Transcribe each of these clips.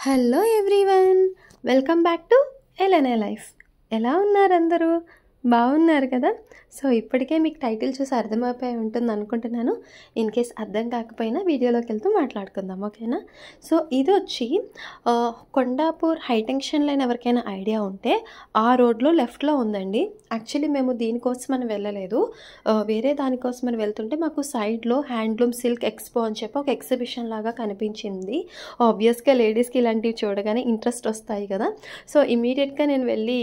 Hello everyone, welcome back to LNA life. ఎలా ఉన్నారు అందరూ? బాగున్నారు కదా? సో ఇప్పటికే మీకు టైటిల్ చూసి అర్థమైపోయి ఉంటుంది అనుకుంటున్నాను. ఇన్ కేస్ అర్థం కాకపోయినా వీడియోలోకి వెళ్తూ మాట్లాడుకుందాం, ఓకేనా? సో ఇది వచ్చి కొండాపూర్ హైటెన్షన్ లైన్ ఎవరికైనా ఐడియా ఉంటే ఆ రోడ్లో లెఫ్ట్లో ఉందండి. యాక్చువల్లీ మేము దీనికోసమని వెళ్ళలేదు, వేరే దానికోసమని వెళ్తుంటే మాకు సైడ్లో హ్యాండ్లూమ్ సిల్క్ ఎక్స్పో అని చెప్పి ఒక ఎగ్జిబిషన్ లాగా కనిపించింది. ఆబ్వియస్గా లేడీస్కి ఇలాంటివి చూడగానే ఇంట్రెస్ట్ వస్తాయి కదా. సో ఇమీడియట్గా నేను వెళ్ళి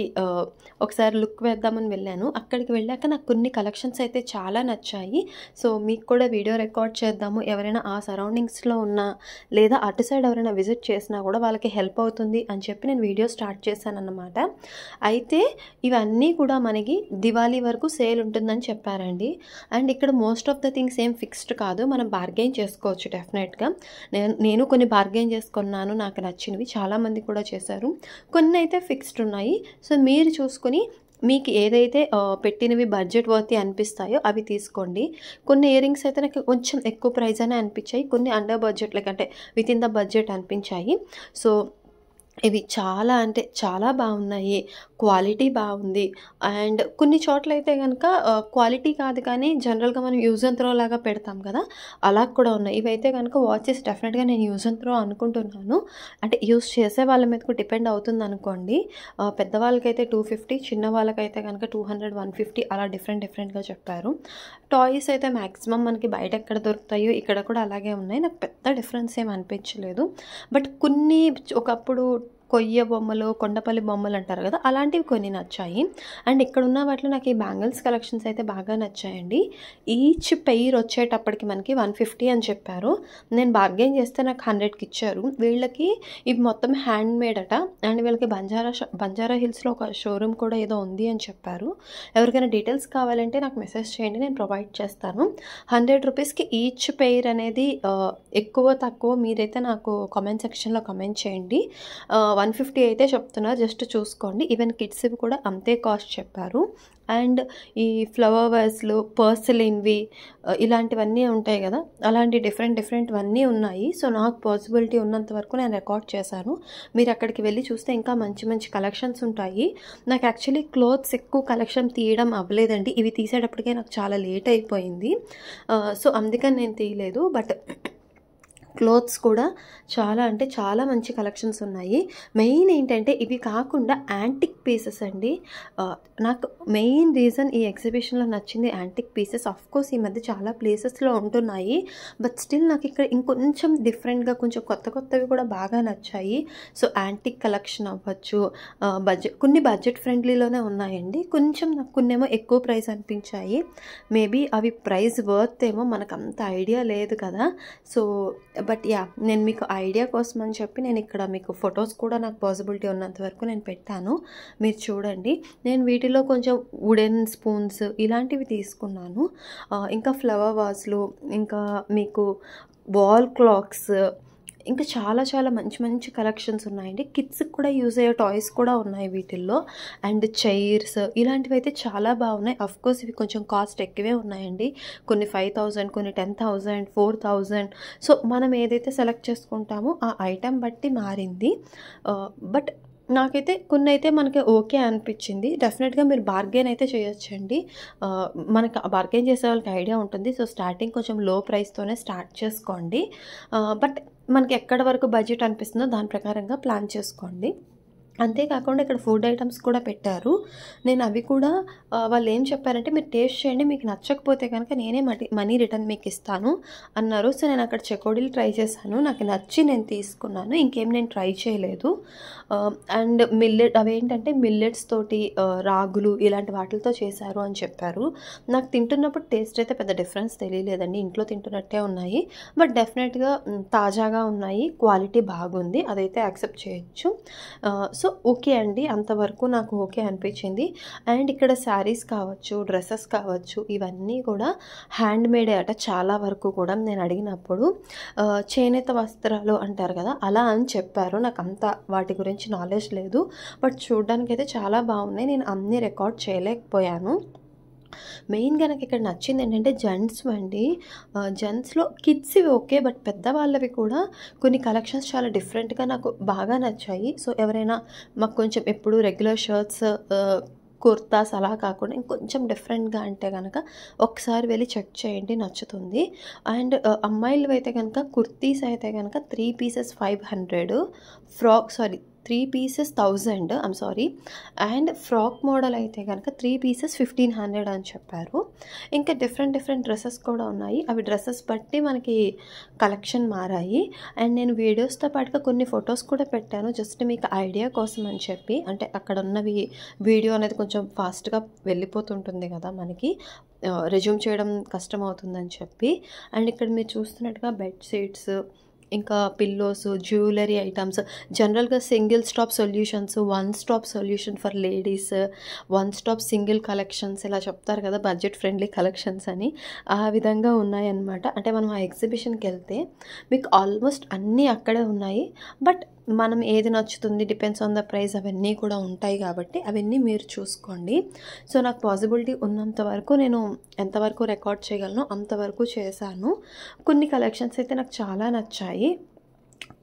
ఒకసారి లుక్ వేద్దామని వెళ్ళాను. అక్కడికి వెళ్ళాక నాకు కొన్ని కలెక్షన్స్ అయితే చాలా నచ్చాయి. సో మీకు కూడా వీడియో రికార్డ్ చేద్దాము, ఎవరైనా ఆ సరౌండింగ్స్లో ఉన్నా లేదా అటు సైడ్ ఎవరైనా విజిట్ చేసినా కూడా వాళ్ళకి హెల్ప్ అవుతుంది అని చెప్పి నేను వీడియో స్టార్ట్ చేశాను అన్నమాట. అయితే ఇవన్నీ కూడా మనకి దివాళీ వరకు సేల్ ఉంటుందని చెప్పారండి. అండ్ ఇక్కడ మోస్ట్ ఆఫ్ ద థింగ్స్ ఏం ఫిక్స్డ్ కాదు, మనం బార్గెయిన్ చేసుకోవచ్చు డెఫినెట్గా. నేను కొన్ని బార్గెయిన్ చేసుకున్నాను, నాకు నచ్చినవి చాలామంది కూడా చేశారు. కొన్ని అయితే ఫిక్స్డ్ ఉన్నాయి. సో మీరు చూసుకొని మీకు ఏదైతే పెట్టినవి బడ్జెట్ వర్తి అనిపిస్తాయో అవి తీసుకోండి. కొన్ని ఇయర్ రింగ్స్ అయితే నాకు కొంచెం ఎక్కువ ప్రైస్ అనే అనిపించాయి, కొన్ని అండర్ బడ్జెట్ అంటే విత్ ఇన్ ద బడ్జెట్ అనిపించాయి. సో ఇవి చాలా అంటే చాలా బాగున్నాయి, క్వాలిటీ బాగుంది. అండ్ కొన్ని చోట్ల అయితే కనుక క్వాలిటీ కాదు కానీ జనరల్గా మనం యూజ్ అండ్ త్రో లాగా పెడతాం కదా, అలా కూడా ఉన్నాయి. ఇవైతే కనుక వాచెస్ డెఫినెట్గా నేను యూజ్ అండ్ త్రో అనుకుంటున్నాను. అంటే యూజ్ చేసే వాళ్ళ మీదకు డిపెండ్ అవుతుంది అనుకోండి. పెద్దవాళ్ళకైతే 250, చిన్న వాళ్ళకైతే కనుక 200, 150 అలా డిఫరెంట్గా చెప్పారు. టాయ్స్ అయితే మ్యాక్సిమం మనకి బయట ఎక్కడ దొరుకుతాయో ఇక్కడ కూడా అలాగే ఉన్నాయి. నాకు పెద్ద డిఫరెన్స్ ఏం అనిపించలేదు. బట్ కొన్ని ఒకప్పుడు కొయ్య బొమ్మలు, కొండపల్లి బొమ్మలు అంటారు కదా, అలాంటివి కొన్ని నచ్చాయి. అండ్ ఇక్కడ ఉన్న వాటిలో నాకు ఈ బ్యాంగిల్స్ కలెక్షన్స్ అయితే బాగా నచ్చాయండి. ఈచ్ పెయిర్ వచ్చేటప్పటికి మనకి 150 అని చెప్పారు. నేను బార్గెయిన్ చేస్తే నాకు 100కి ఇచ్చారు. వీళ్ళకి ఇవి మొత్తం హ్యాండ్ మేడ్ అట. అండ్ వీళ్ళకి బంజారా హిల్స్లో ఒక షోరూమ్ కూడా ఏదో ఉంది అని చెప్పారు. ఎవరికైనా డీటెయిల్స్ కావాలంటే నాకు మెసేజ్ చేయండి, నేను ప్రొవైడ్ చేస్తాను. 100 రూపీస్కి ఈచ్ పెయిర్ అనేది ఎక్కువ తక్కువ మీరైతే నాకు కామెంట్ సెక్షన్లో కామెంట్ చేయండి. 150 అయితే చెప్తున్నారు, జస్ట్ చూసుకోండి. ఈవెన్ కిడ్స్వి కూడా అంతే కాస్ట్ చెప్పారు. అండ్ ఈ ఫ్లవర్ వేస్లు, పర్సిలిన్వి ఇలాంటివన్నీ ఉంటాయి కదా, అలాంటి డిఫరెంట్వన్నీ ఉన్నాయి. సో నాకు పాసిబిలిటీ ఉన్నంత వరకు నేను రికార్డ్ చేశాను. మీరు అక్కడికి వెళ్ళి చూస్తే ఇంకా మంచి కలెక్షన్స్ ఉంటాయి. నాకు యాక్చువల్లీ క్లోత్స్ ఎక్కువ కలెక్షన్ తీయడం అవ్వలేదండి, ఇవి తీసేటప్పటికే నాకు చాలా లేట్ అయిపోయింది. సో అందుకని నేను తీయలేదు. బట్ క్లోత్స్ కూడా చాలా అంటే చాలా మంచి కలెక్షన్స్ ఉన్నాయి. మెయిన్ ఏంటంటే ఇవి కాకుండా యాంటిక్ పీసెస్ అండి. నాకు మెయిన్ రీజన్ ఈ ఎగ్జిబిషన్లో నచ్చింది యాంటిక్ పీసెస్. ఆఫ్కోర్స్ ఈ మధ్య చాలా ప్లేసెస్లో ఉంటున్నాయి, బట్ స్టిల్ నాకు ఇక్కడ ఇంకొంచెం డిఫరెంట్గా కొంచెం కొత్తవి కూడా బాగా నచ్చాయి. సో యాంటిక్ కలెక్షన్ అవ్వచ్చు, కొన్ని బడ్జెట్ ఫ్రెండ్లీలోనే ఉన్నాయండి. కొంచెం నాకు కొన్నేమో ఎక్కువ ప్రైస్ అనిపించాయి. మేబీ అవి ప్రైస్ వర్త్ ఏమో మనకు అంత ఐడియా లేదు కదా. సో బట్ యా, నేను మీకు ఐడియా కోసం అని చెప్పి నేను ఇక్కడ మీకు ఫొటోస్ కూడా నాకు పాసిబిలిటీ ఉన్నంత వరకు నేను పెట్టాను, మీరు చూడండి. నేను వీటిలో కొంచెం వుడెన్ స్పూన్స్ ఇలాంటివి తీసుకున్నాను. ఇంకా ఫ్లవర్ వాజ్లు, ఇంకా మీకు వాల్ క్లాక్స్, ఇంకా చాలా మంచి కలెక్షన్స్ ఉన్నాయండి. కిడ్స్కి కూడా యూజ్ అయ్యే టాయ్స్ కూడా ఉన్నాయి వీటిల్లో. అండ్ చైర్స్ ఇలాంటివి అయితే చాలా బాగున్నాయి. అఫ్కోర్స్ ఇవి కొంచెం కాస్ట్ ఎక్కువే ఉన్నాయండి. కొన్ని 5,000, కొన్ని 10,000, 4,000. సో మనం ఏదైతే సెలెక్ట్ చేసుకుంటామో ఆ ఐటెం బట్టి మారింది. బట్ నాకైతే కొన్ని అయితే మనకి ఓకే అనిపించింది. డెఫినెట్గా మీరు బార్గెయిన్ అయితే చేయొచ్చండి. మనకు బార్గెయిన్ చేసే వాళ్ళకి ఐడియా ఉంటుంది. సో స్టార్టింగ్ కొంచెం లో ప్రైస్తోనే స్టార్ట్ చేసుకోండి. బట్ మనకి ఎక్కడి వరకు బడ్జెట్ అనిపిస్తుందో దాని ప్రకారంగా ప్లాన్ చేసుకోండి. అంతేకాకుండా ఇక్కడ ఫుడ్ ఐటమ్స్ కూడా పెట్టారు. నేను అవి కూడా వాళ్ళు ఏం చెప్పారంటే మీరు టేస్ట్ చేయండి, మీకు నచ్చకపోతే కనుక నేనే మనీ రిటర్న్ మీకు ఇస్తాను అన్నారు. సో నేను అక్కడ చెకోడీలు ట్రై చేశాను, నాకు నచ్చి నేను తీసుకున్నాను. ఇంకేం నేను ట్రై చేయలేదు. అండ్ అవేంటంటే మిల్లెట్స్ తోటి రాగులు ఇలాంటి వాటితో చేశారు అని చెప్పారు. నాకు తింటున్నప్పుడు టేస్ట్ అయితే పెద్ద డిఫరెన్స్ తెలియలేదండి, ఇంట్లో తింటున్నట్టే ఉన్నాయి. బట్ డెఫినెట్గా తాజాగా ఉన్నాయి, క్వాలిటీ బాగుంది, అదైతే యాక్సెప్ట్ చేయొచ్చు. సో ఓకే అండి, అంతవరకు నాకు ఓకే అనిపించింది. అండ్ ఇక్కడ శారీస్ కావచ్చు, డ్రెస్సెస్ కావచ్చు, ఇవన్నీ కూడా హ్యాండ్ మేడే అట చాలా వరకు కూడా. నేను అడిగినప్పుడు చేనేత వస్త్రాలు అంటారు కదా, అలా అని చెప్పారు. నాకు అంత వాటి గురించి నాలెడ్జ్ లేదు, బట్ చూడడానికైతే చాలా బాగున్నాయి. నేను అన్నీ రికార్డ్ చేయలేకపోయాను. మెయిన్‌గా నాకిక్కడ నచ్చిందేంటంటే జెంట్స్ అండి. జెంట్స్‌లో కిడ్స్‌వి ఓకే. బట్ పెద్దవాళ్ళవి కూడా కొన్ని కలెక్షన్స్ చాలా డిఫరెంట్‌గా నాకు బాగా నచ్చాయి. సో, ఎవరైనా మాకు కొంచెం ఎప్పుడు రెగ్యులర్ షర్ట్స్ కుర్తాస్ అలా కాకుండా ఇంకొంచెం డిఫరెంట్‌గా అంటే గనక ఒకసారి వెళ్లి చెక్ చేయండి, నచ్చుతుంది. అండ్ అమ్మాయిలవైతే గనక కుర్తీస్ అయితే గనక 3 pieces 500, 3 pieces 1000, I'm sorry. And frock model అయితే కనుక 3 పీసెస్ 1500 అని చెప్పారు. ఇంకా డిఫరెంట్ డ్రెస్సెస్ కూడా ఉన్నాయి. అవి డ్రెస్సెస్ బట్టి మనకి కలెక్షన్ మారాయి. అండ్ నేను వీడియోస్తో పాటుగా కొన్ని ఫొటోస్ కూడా పెట్టాను, జస్ట్ మీకు ఐడియా కోసం అని చెప్పి. అంటే అక్కడ ఉన్నవి వీడియో అనేది కొంచెం ఫాస్ట్గా వెళ్ళిపోతుంటుంది కదా మనకి, రెజ్యూమ్ చేయడం కష్టం అవుతుందని చెప్పి. అండ్ ఇక్కడ మీరు చూస్తున్నట్టుగా బెడ్ షీట్స్, ఇంకా పిల్లోస్, జ్యువెలరీ ఐటమ్స్, జనరల్‌గా single stop solutions, one stop solution for ladies, one stop single collections ఇలా చెప్తారు కదా, బడ్జెట్ ఫ్రెండ్లీ కలెక్షన్స్ అని. ఆ విధంగా ఉన్నాయన్నమాట. అంటే మనం ఆ ఎగ్జిబిషన్‌కెళ్తే మీకు ఆల్మోస్ట్ అన్నీ అక్కడే ఉన్నాయి. బట్ మనం ఏది నచ్చుతుంది డిపెండ్స్ ఆన్ ద ప్రైస్ అవన్నీ కూడా ఉంటాయి కాబట్టి అవన్నీ మీరు చూసుకోండి. సో, నాకు పాసిబిలిటీ ఉన్నంత వరకు నేను ఎంతవరకు రికార్డ్ చేయగలనో అంతవరకు చేశాను. కొన్ని కలెక్షన్స్ అయితే నాకు చాలా నచ్చాయి.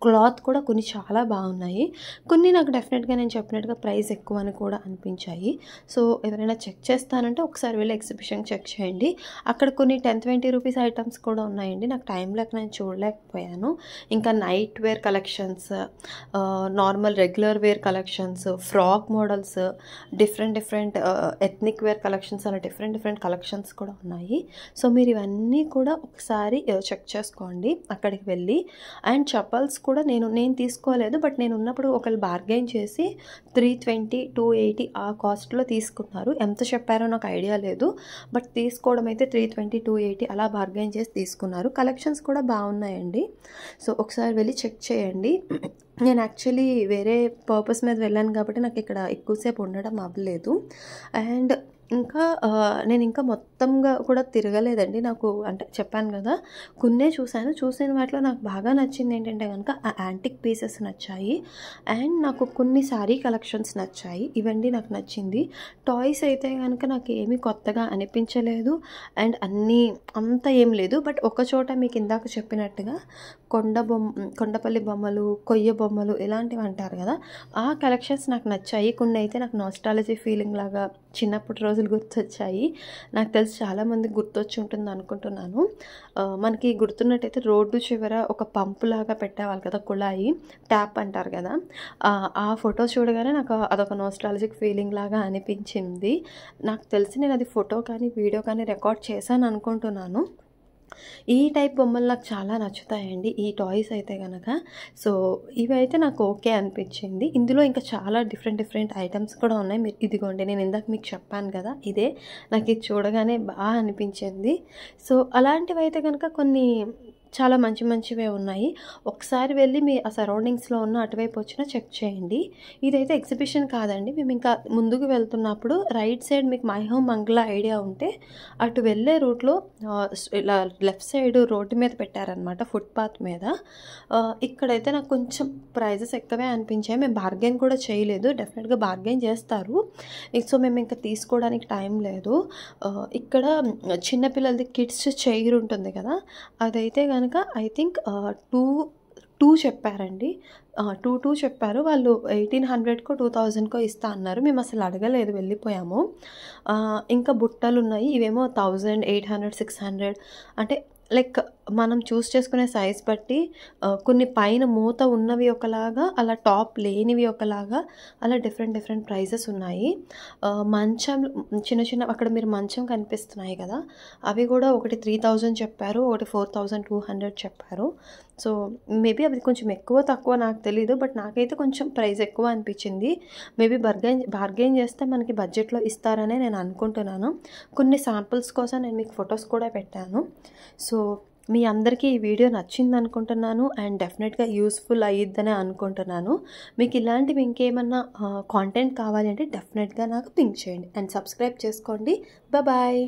క్లాత్ కూడా కొన్ని చాలా బాగున్నాయి. కొన్ని నాకు డెఫినెట్‌గా నేను చెప్పినట్టుగా ప్రైస్ ఎక్కువ అని కూడా అనిపించాయి. సో, ఎవరైనా చెక్ చేస్తానంటే ఒకసారి వెళ్ళి ఎగ్జిబిషన్ చెక్ చేయండి. అక్కడ కొన్ని 10-20 రూపీస్ ఐటమ్స్ కూడా ఉన్నాయండి. నాకు టైం లేక నేను చూడలేకపోయాను. ఇంకా night wear collections, normal regular wear collections, frock models, different ethnic wear collections, అలా డిఫరెంట్ కలెక్షన్స్ కూడా ఉన్నాయి. సో, మీరు ఇవన్నీ కూడా ఒకసారి చెక్ చేసుకోండి అక్కడికి వెళ్ళి. అండ్ చెప్పల్స్ కూడా నేను తీసుకోలేదు. బట్ నేను ఉన్నప్పుడు ఒకళ్ళు బార్గెయిన్ చేసి 320, 280 ఆ కాస్ట్లో తీసుకున్నారు. ఎంత చెప్పారో నాకు ఐడియా లేదు. బట్ తీసుకోవడం అయితే 320, 280 అలా బార్గెయిన్ చేసి తీసుకున్నారు. కలెక్షన్స్ కూడా బాగున్నాయండి. సో, ఒకసారి వెళ్ళి చెక్ చేయండి. నేను యాక్చువల్లీ వేరే పర్పస్ మీద వెళ్ళాను కాబట్టి నాకు ఇక్కడ ఎక్కువసేపు ఉండడం అవ్వలేదు. అండ్ ఇంకా నేను ఇంకా మొత్తంగా కూడా తిరగలేదండి. నాకు అంటే చెప్పాను కదా, కొన్నే చూశాను. చూసిన వాటిలో నాకు బాగా నచ్చింది ఏంటంటే కనుక ఆ యాంటిక్ పీసెస్ నచ్చాయి. అండ్ నాకు కొన్ని శారీ కలెక్షన్స్ నచ్చాయి. ఇవండి నాకు నచ్చింది. టాయ్స్ అయితే కనుక నాకు ఏమీ కొత్తగా అనిపించలేదు. అండ్ అన్నీ అంత ఏం లేదు. బట్ ఒక చోట మీకు ఇందాక చెప్పినట్టుగా కొండపల్లి బొమ్మలు, కొయ్య బొమ్మలు ఇలాంటివి అంటారు కదా, ఆ కలెక్షన్స్ నాకు నచ్చాయి. కొన్ని అయితే నాకు నాస్టాలజీ ఫీలింగ్ లాగా చిన్నప్పటి రోజులు గుర్తొచ్చాయి. నాకు తెలిసి చాలామందికి గుర్తొచ్చి ఉంటుంది అనుకుంటున్నాను. మనకి గుర్తున్నట్టయితే రోడ్డు చివర ఒక పంపులాగా పెట్టేవాళ్ళు కదా, కుళాయి, ట్యాప్ అంటారు కదా, ఆ ఫోటో చూడగానే నాకు అదొక నాస్టాలజిక్ ఫీలింగ్ లాగా అనిపించింది. నాకు తెలిసి నేను అది ఫోటో కానీ వీడియో కానీ రికార్డ్ చేశాను అనుకుంటున్నాను. ఈ టైప్ బొమ్మలు నాకు చాలా నచ్చుతాయండి, ఈ టాయ్స్ అయితే కనుక. సో, ఇవైతే నాకు ఓకే అనిపించింది. ఇందులో ఇంకా చాలా డిఫరెంట్ ఐటమ్స్ కూడా ఉన్నాయి. మీరు ఇదిగోండి, నేను ఇందాక మీకు చెప్పాను కదా, ఇదే నాకు ఇది చూడగానే బాగా అనిపించింది. సో, అలాంటివి అయితే కనుక కొన్ని చాలా మంచివే ఉన్నాయి. ఒకసారి వెళ్ళి మీ ఆ సరౌండింగ్స్లో ఉన్న అటువైపు వచ్చినా చెక్ చేయండి. ఇదైతే ఎగ్జిబిషన్ కాదండి. మేము ఇంకా ముందుకు వెళ్తున్నప్పుడు రైట్ సైడ్ మీకు మై హోమ్ మంగళ ఐడియా ఉంటే అటు వెళ్ళే రూట్లో ఇలా లెఫ్ట్ సైడ్ రోడ్డు మీద పెట్టారనమాట, ఫుట్పాత్ మీద. ఇక్కడైతే నాకు కొంచెం ప్రైజెస్ ఎక్కువే అనిపించాయి. మేము బార్గెన్ కూడా చేయలేదు. డెఫినెట్గా బార్గెన్ చేస్తారు. సో, మేము ఇంకా తీసుకోవడానికి టైం లేదు. ఇక్కడ చిన్నపిల్లలది కిడ్స్ చైర్ ఉంటుంది కదా, అదైతే కనుక ఐ థింక్ 2 చెప్పారండి. 2 చెప్పారు. వాళ్ళు 1800కో 2000కో ఇస్తా అన్నారు. మేము అసలు అడగలేదు, వెళ్ళిపోయాము. ఇంకా బుట్టలు ఉన్నాయి. ఇవేమో 1000, 800, 600 అంటే లైక్ మనం చూస్ చేసుకునే సైజ్ బట్టి కొన్ని పైన మూత ఉన్నవి ఒకలాగా, అలా టాప్ లేనివి ఒకలాగా, అలా డిఫరెంట్ ప్రైజెస్ ఉన్నాయి. మంచం చిన్న అక్కడ మీరు మంచం కనిపిస్తున్నాయి కదా, అవి కూడా ఒకటి 3000 చెప్పారు, ఒకటి 4200 చెప్పారు. సో, మేబీ అవి కొంచెం ఎక్కువ తక్కువ నాకు తెలీదు. బట్ నాకైతే కొంచెం ప్రైస్ ఎక్కువ అనిపించింది. మేబీ బార్గెయిన్ చేస్తే మనకి బడ్జెట్లో ఇస్తారనే నేను అనుకుంటున్నాను. కొన్ని శాంపుల్స్ కోసం నేను మీకు ఫొటోస్ కూడా పెట్టాను. సో, మీ అందరికీ ఈ వీడియో నచ్చింది అనుకుంటున్నాను. అండ్ డెఫినెట్గా యూస్ఫుల్ అయ్యిద్దనే అనుకుంటున్నాను. మీకు ఇలాంటివి ఇంకేమన్నా కాంటెంట్ కావాలి అంటే డెఫినెట్గా నాకు పింక్ చేయండి. అండ్ సబ్స్క్రైబ్ చేసుకోండి. బాయ్.